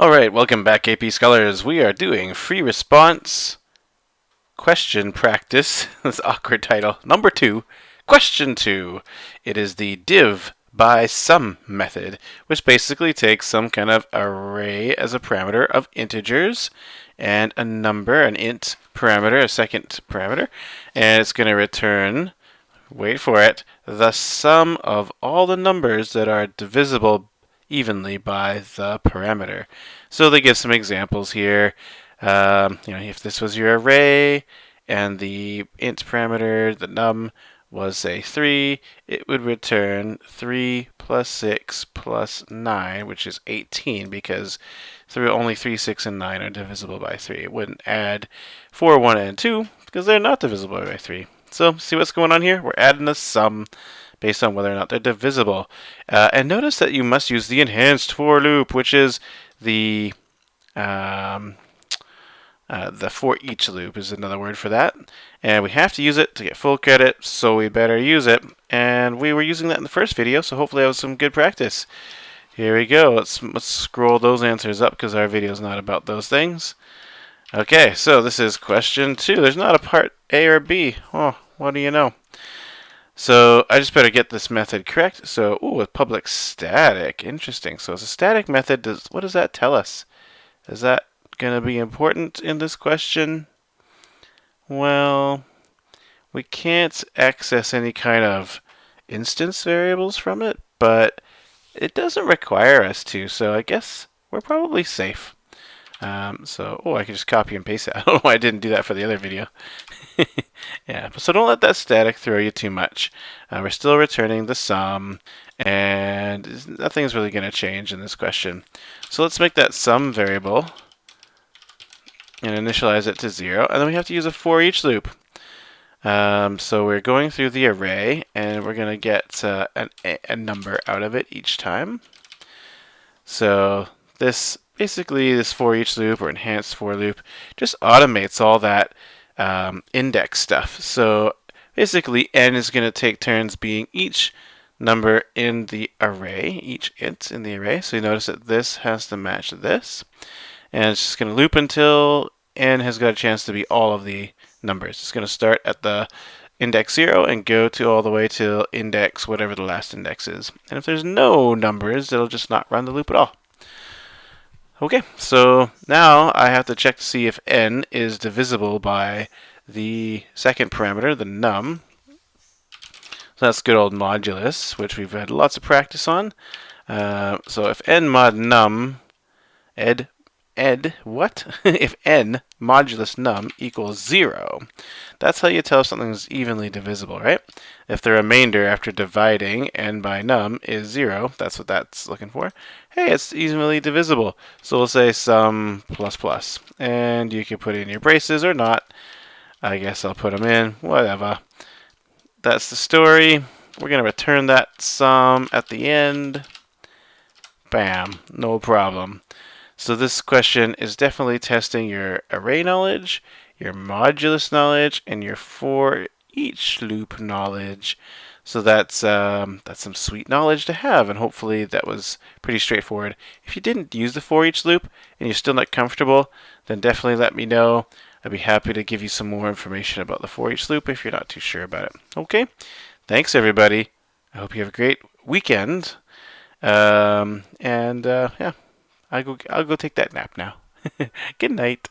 Alright, welcome back AP Scholars. We are doing free response question practice. This awkward title. Number 2, question 2. It is the div by sum method, which basically takes some kind of array as a parameter of integers and a number, an int parameter, a second parameter, and it's going to return, wait for it, the sum of all the numbers that are divisible evenly by the parameter. So they give some examples here. If this was your array and the int parameter, the num, was say 3, it would return 3 plus 6 plus 9, which is 18, because only 3, 6, and 9 are divisible by 3. It wouldn't add 4, 1, and 2, because they're not divisible by 3. So see what's going on here? We're adding a sum based on whether or not they're divisible. And notice that you must use the enhanced for loop, which is the for each loop is another word for that. And we have to use it to get full credit, so we better use it. And we were using that in the first video, so hopefully that was some good practice. Here we go. Let's scroll those answers up because our video is not about those things. Okay, so this is question 2. There's not a part A or B. Oh, what do you know? So I just better get this method correct. So, a public static. Interesting. So it's a static method. What does that tell us? Is that going to be important in this question? Well, we can't access any kind of instance variables from it, but it doesn't require us to, so I guess we're probably safe. I can just copy and paste it. I don't know why I didn't do that for the other video. Yeah, so don't let that static throw you too much. We're still returning the sum, and nothing's really going to change in this question. So let's make that sum variable and initialize it to 0, and then we have to use a for each loop. So we're going through the array, and we're going to get a number out of it each time. So this for each loop or enhanced for loop just automates all that index stuff. So basically n is going to take turns being each number in the array, each int in the array. So you notice that this has to match this. And it's just going to loop until n has got a chance to be all of the numbers. It's going to start at the index 0 and go to all the way to index whatever the last index is. And if there's no numbers, it'll just not run the loop at all. Okay, so now I have to check to see if n is divisible by the second parameter, the num. So that's good old modulus, which we've had lots of practice on. So if n mod num, if n modulus num equals 0, that's how you tell if something's evenly divisible, right? If the remainder after dividing n by num is 0, that's what that's looking for. Hey, it's evenly divisible. So we'll say sum plus plus. And you can put in your braces or not. I guess I'll put them in, whatever. That's the story. We're going to return that sum at the end. Bam, no problem. So this question is definitely testing your array knowledge, your modulus knowledge, and your for each loop knowledge. So that's some sweet knowledge to have, and hopefully that was pretty straightforward. If you didn't use the for each loop and you're still not comfortable, then definitely let me know. I'd be happy to give you some more information about the for each loop if you're not too sure about it. Okay, thanks everybody. I hope you have a great weekend. Yeah. I'll go take that nap now. Good night.